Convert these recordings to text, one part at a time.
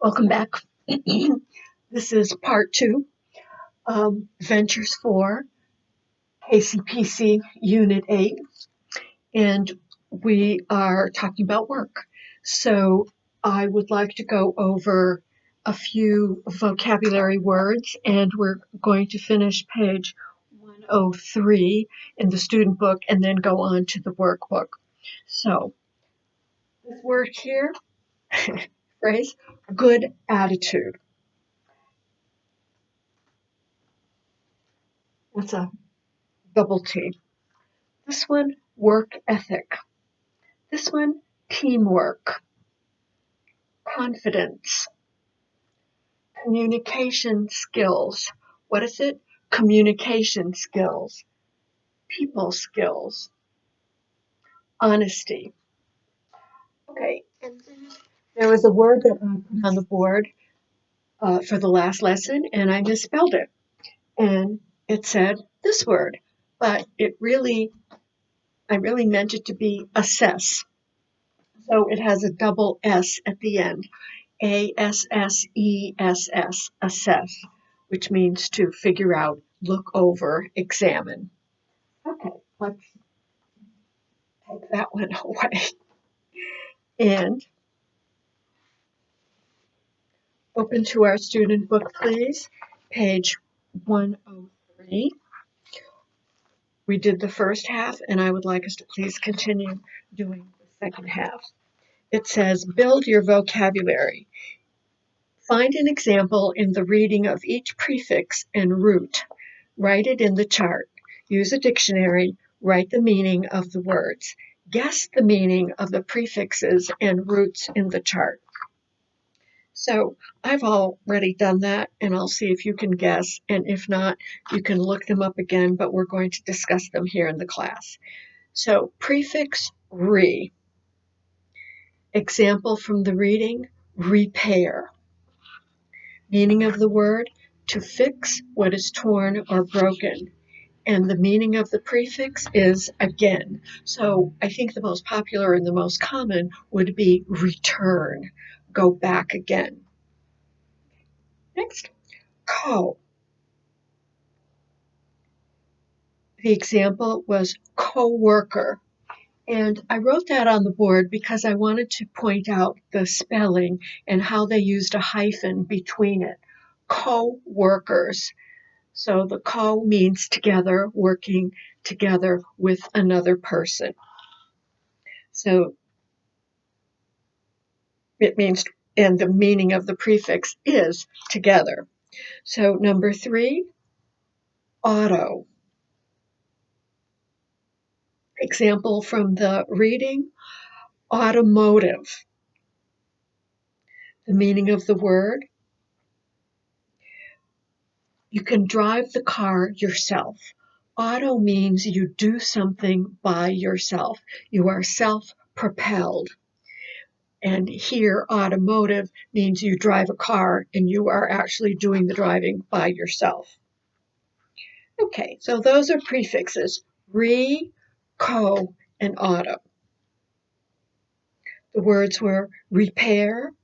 Welcome back. This is part 2 of Ventures 4, KCPC Unit 8, and we are talking about work. So I would like to go over a few vocabulary words, and we're going to finish page 103 in the student book and then go on to the workbook. So this word here, phrase, good attitude. That's a double T. This one, work ethic. This one, teamwork. Confidence. Communication skills. What is it? Communication skills. People skills. Honesty. Okay, and then there was a word that I put on the board for the last lesson, and I misspelled it. And it said this word, but I really meant it to be assess. So it has a double S at the end. ASSESS, assess, which means to figure out, look over, examine. Okay, let's take that one away. And open to our student book, please, page 103. We did the first half, and I would like us to please continue doing the second half. It says, build your vocabulary. Find an example in the reading of each prefix and root. Write it in the chart. Use a dictionary. Write the meaning of the words. Guess the meaning of the prefixes and roots in the chart. So I've already done that, and I'll see if you can guess, and if not, you can look them up again, but we're going to discuss them here in the class. So prefix re. Example from the reading, repair. Meaning of the word, to fix what is torn or broken. And the meaning of the prefix is again. So I think the most popular and the most common would be return, go back again. Next, co. The example was co-worker. And I wrote that on the board because I wanted to point out the spelling and how they used a hyphen between it. Co-workers. So the co means together, working together with another person. So it means, and the meaning of the prefix is together. So number 3, auto. Example from the reading, automotive. The meaning of the word, you can drive the car yourself. Auto means you do something by yourself. You are self-propelled. And here, automotive means you drive a car and you are actually doing the driving by yourself. Okay, so those are prefixes, re, co, and auto. The words were repair,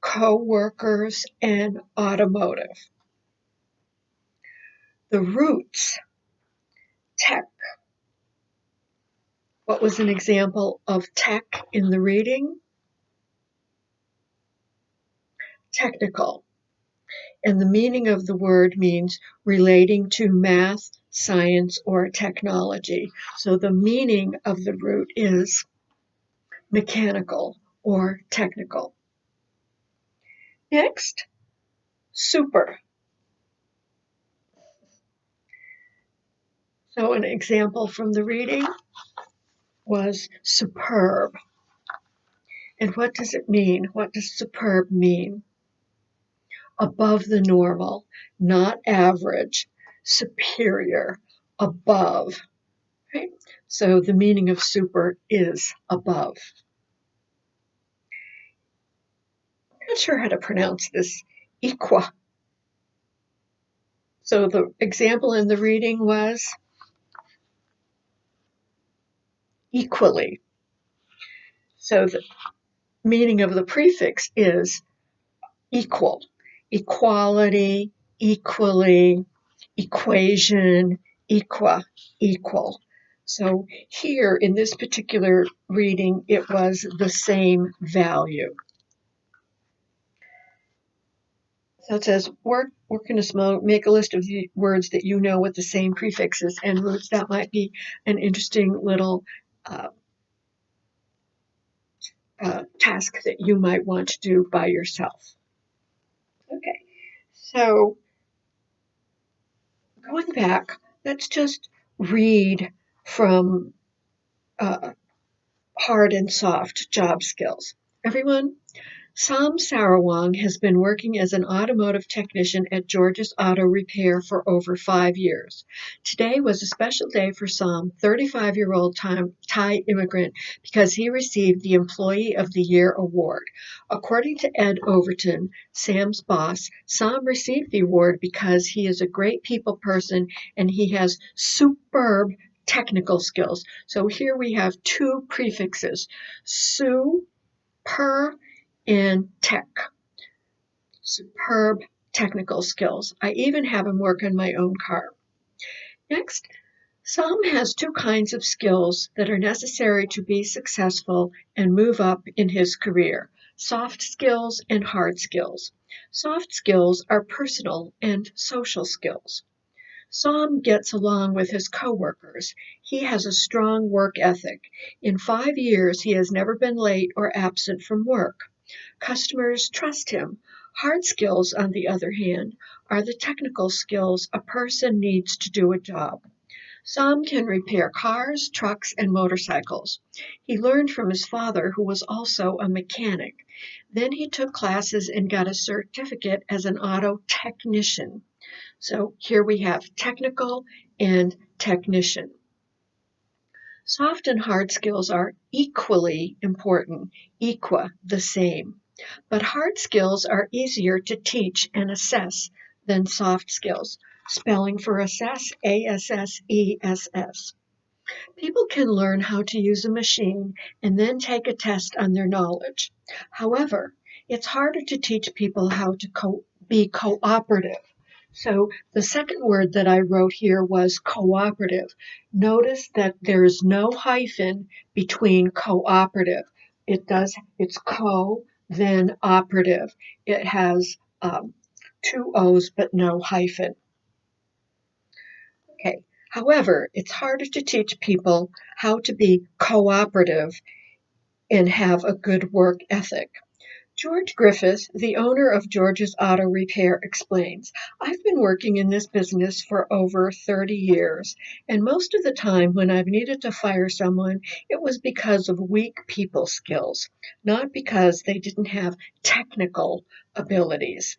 co-workers, and automotive. The roots, tech. What was an example of tech in the reading? Technical. And the meaning of the word means relating to math, science, or technology. So the meaning of the root is mechanical or technical. Next, super. So an example from the reading was superb. And what does it mean? What does superb mean? Above the normal, not average, superior, above. Right? So the meaning of super is above. I'm not sure how to pronounce this, equa. So the example in the reading was equally. So the meaning of the prefix is equal, equality, equally, equation, equal. So here in this particular reading, it was the same value. So it says, work in a small, make a list of the words that you know with the same prefixes and roots. That might be an interesting little task that you might want to do by yourself. Okay, so going back, let's just read from hard and soft job skills. Everyone, Sam Sarawang has been working as an automotive technician at George's Auto Repair for over 5 years. Today was a special day for Sam, 35-year-old Thai immigrant, because he received the Employee of the Year award. According to Ed Overton, Sam's boss, Sam received the award because he is a great people person and he has superb technical skills. So here we have two prefixes, super and tech. Superb technical skills. I even have him work on my own car. Next, Sam has two kinds of skills that are necessary to be successful and move up in his career: soft skills and hard skills. Soft skills are personal and social skills. Sam gets along with his coworkers. He has a strong work ethic. In 5 years, he has never been late or absent from work. Customers trust him. Hard skills, on the other hand, are the technical skills a person needs to do a job. Sam can repair cars, trucks, and motorcycles. He learned from his father, who was also a mechanic. Then he took classes and got a certificate as an auto technician. So here we have technical and technician. Soft and hard skills are equally important, the same. But hard skills are easier to teach and assess than soft skills. Spelling for assess, A-S-S-E-S-S. People can learn how to use a machine and then take a test on their knowledge. However, it's harder to teach people how to be cooperative. So the second word that I wrote here was cooperative. Notice that there is no hyphen between cooperative. It's co, then operative. It has two O's but no hyphen. Okay. However, it's harder to teach people how to be cooperative and have a good work ethic. George Griffith, the owner of George's Auto Repair, explains, I've been working in this business for over 30 years, and most of the time when I've needed to fire someone, it was because of weak people skills, not because they didn't have technical abilities.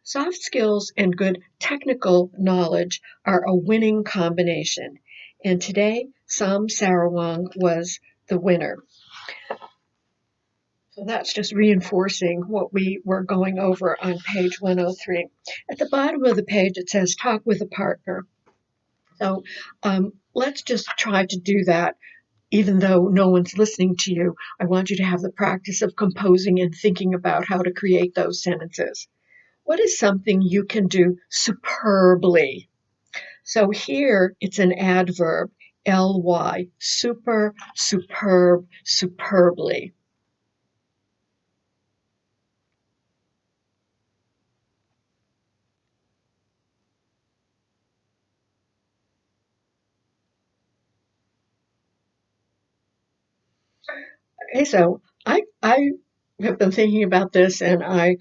Soft skills and good technical knowledge are a winning combination, and today Sam Sarawang was the winner. So that's just reinforcing what we were going over on page 103. At the bottom of the page, it says talk with a partner. So let's just try to do that. Even though no one's listening to you, I want you to have the practice of composing and thinking about how to create those sentences. What is something you can do superbly? So here it's an adverb, ly, super, superb, superbly. Okay, so I have been thinking about this and I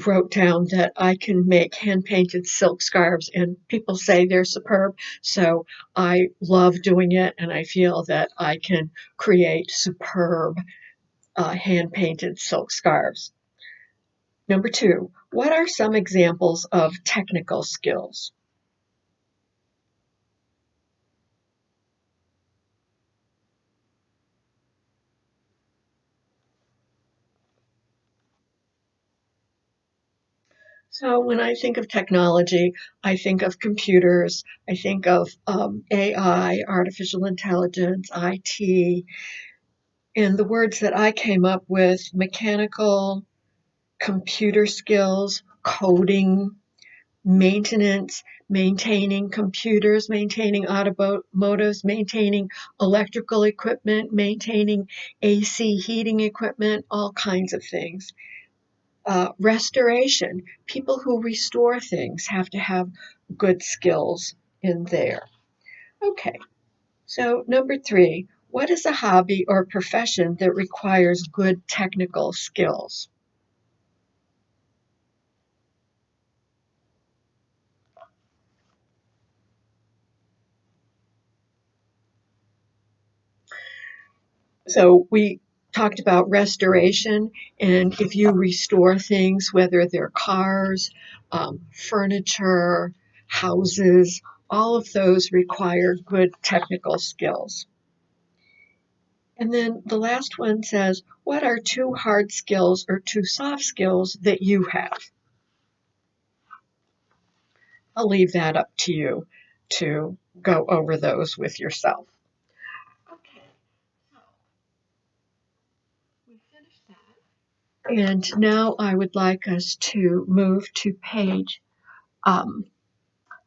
wrote down that I can make hand-painted silk scarves and people say they're superb, so I love doing it and I feel that I can create superb hand-painted silk scarves. Number 2, what are some examples of technical skills? So when I think of technology, I think of computers, I think of AI, artificial intelligence, IT, and the words that I came up with, mechanical, computer skills, coding, maintenance, maintaining computers, maintaining automotives, maintaining electrical equipment, maintaining AC heating equipment, all kinds of things. Restoration, people who restore things have to have good skills in there. Okay, so number 3, what is a hobby or profession that requires good technical skills? So we talked about restoration, and if you restore things, whether they're cars, furniture, houses, all of those require good technical skills. And then the last one says, what are 2 hard skills or 2 soft skills that you have? I'll leave that up to you to go over those with yourself. Okay, so we finished that. And now I would like us to move to page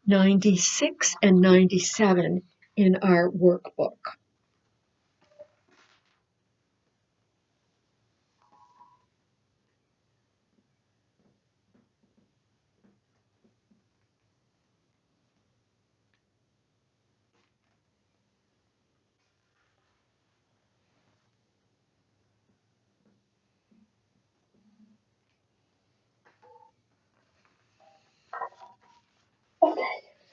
96 and 97 in our workbook.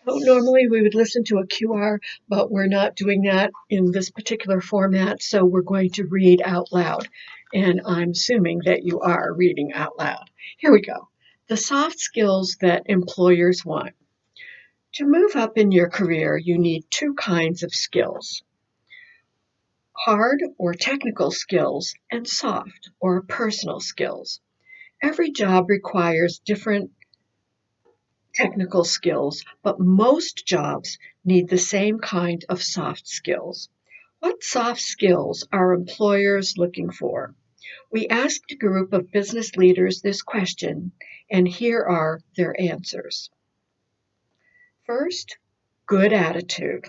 So normally we would listen to a QR, but we're not doing that in this particular format, so we're going to read out loud. And I'm assuming that you are reading out loud. Here we go. The soft skills that employers want. To move up in your career, you need 2 kinds of skills: hard or technical skills and soft or personal skills. Every job requires different technical skills, but most jobs need the same kind of soft skills. What soft skills are employers looking for? We asked a group of business leaders this question, and here are their answers. First, good attitude.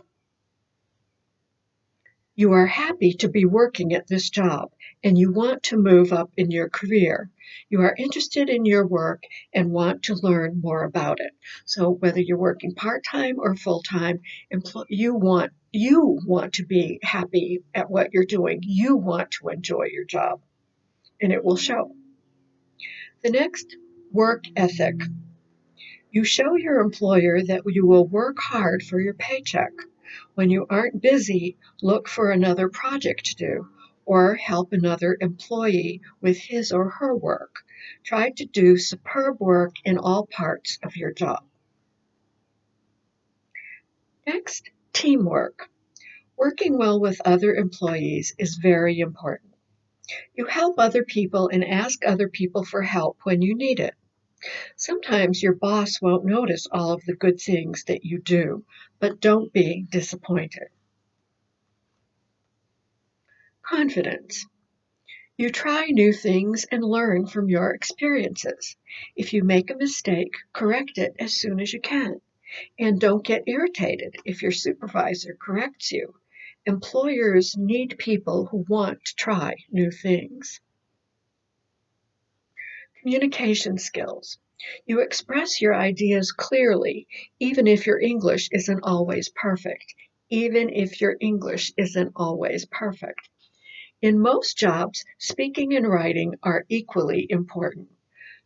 You are happy to be working at this job, and you want to move up in your career. You are interested in your work and want to learn more about it. So whether you're working part-time or full-time, you want to be happy at what you're doing. You want to enjoy your job, and it will show. The next, work ethic. You show your employer that you will work hard for your paycheck. When you aren't busy, look for another project to do or help another employee with his or her work. Try to do superb work in all parts of your job. Next, teamwork. Working well with other employees is very important. You help other people and ask other people for help when you need it. Sometimes your boss won't notice all of the good things that you do, but don't be disappointed. Confidence. You try new things and learn from your experiences. If you make a mistake, correct it as soon as you can. And don't get irritated if your supervisor corrects you. Employers need people who want to try new things. Communication skills. You express your ideas clearly, even if your English isn't always perfect. Even if your English isn't always perfect. In most jobs, speaking and writing are equally important.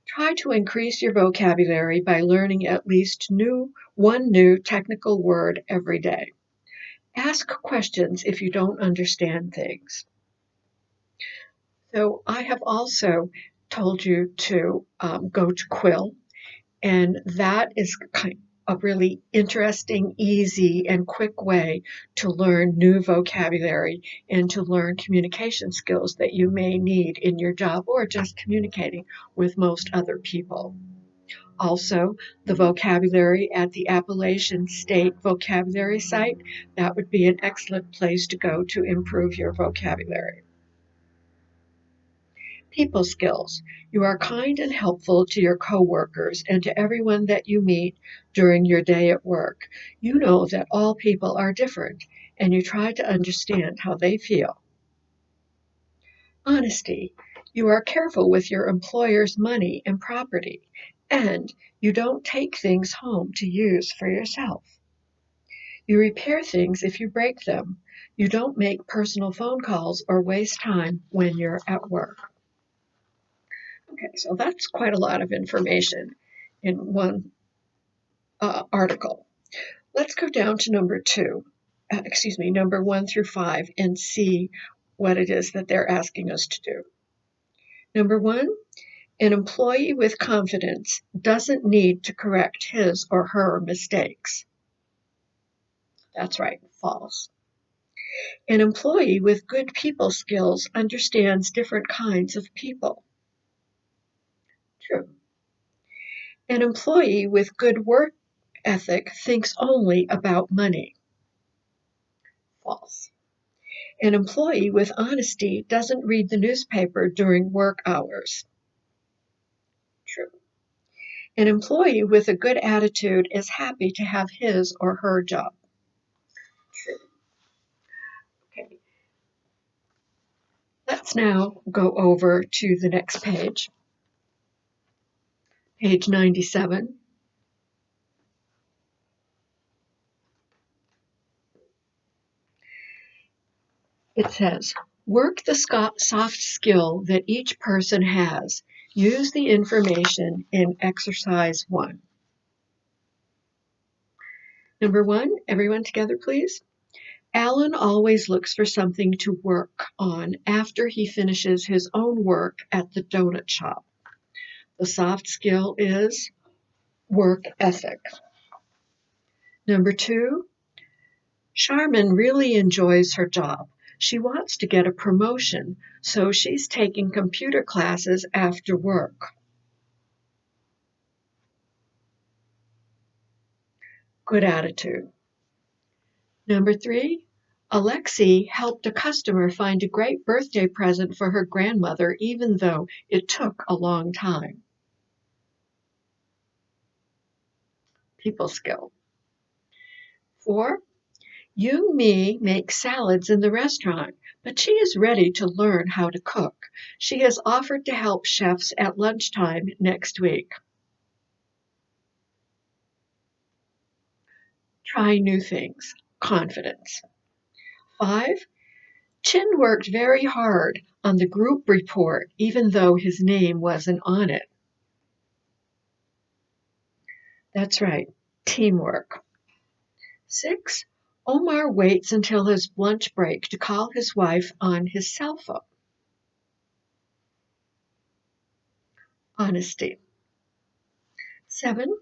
Try to increase your vocabulary by learning at least one new technical word every day. Ask questions if you don't understand things. So I have also told you to go to Quill, and that is a really interesting, easy, and quick way to learn new vocabulary and to learn communication skills that you may need in your job or just communicating with most other people. Also, the vocabulary at the Appalachian State Vocabulary Site, that would be an excellent place to go to improve your vocabulary. People skills. You are kind and helpful to your coworkers and to everyone that you meet during your day at work. You know that all people are different, and you try to understand how they feel. Honesty. You are careful with your employer's money and property, and you don't take things home to use for yourself. You repair things if you break them. You don't make personal phone calls or waste time when you're at work. Okay, so that's quite a lot of information in one article. Let's go down to number 1 through 5, and see what it is that they're asking us to do. Number 1, an employee with confidence doesn't need to correct his or her mistakes. That's right, false. An employee with good people skills understands different kinds of people. True. An employee with good work ethic thinks only about money. False. An employee with honesty doesn't read the newspaper during work hours. True. An employee with a good attitude is happy to have his or her job. True. Okay. Let's now go over to the next page, page 97. It says, work the soft skill that each person has. Use the information in exercise 1. Number 1, everyone together please. Alan always looks for something to work on after he finishes his own work at the donut shop. The soft skill is work ethic. Number 2, Charmin really enjoys her job. She wants to get a promotion, so she's taking computer classes after work. Good attitude. Number 3, Alexi helped a customer find a great birthday present for her grandmother, even though it took a long time. People skill. 4, Young Mi makes salads in the restaurant, but she is ready to learn how to cook. She has offered to help chefs at lunchtime next week. Try new things. Confidence. 5, Chin worked very hard on the group report, even though his name wasn't on it. That's right, teamwork. 6, Omar waits until his lunch break to call his wife on his cell phone. Honesty. 7,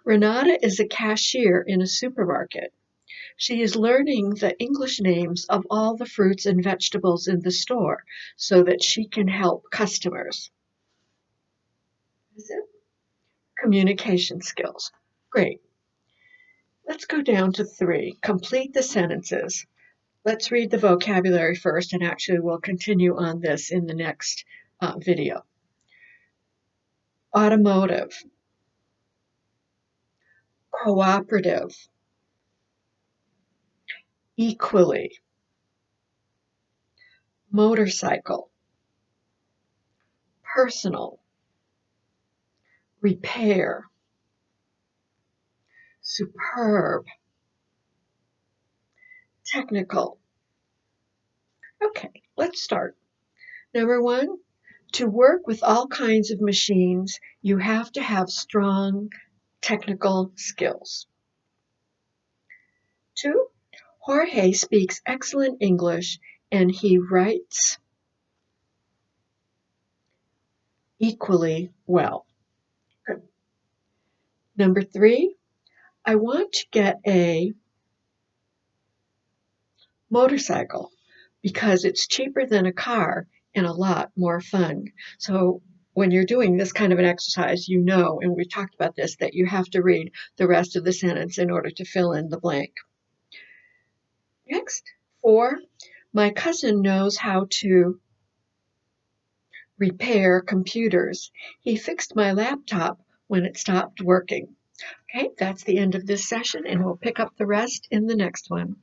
Renata is a cashier in a supermarket. She is learning the English names of all the fruits and vegetables in the store so that she can help customers. Is it? Communication skills. Great. Let's go down to 3. Complete the sentences. Let's read the vocabulary first, and actually we'll continue on this in the next video. Automotive. Cooperative. Equally. Motorcycle. Personal. Repair. Superb. Technical. Okay, let's start. Number 1, to work with all kinds of machines, you have to have strong technical skills. 2, Jorge speaks excellent English and he writes equally well. Good. Number 3, I want to get a motorcycle because it's cheaper than a car and a lot more fun. So when you're doing this kind of an exercise, you know, and we've talked about this, that you have to read the rest of the sentence in order to fill in the blank. Next, 4, my cousin knows how to repair computers. He fixed my laptop when it stopped working. Okay, that's the end of this session, and we'll pick up the rest in the next one.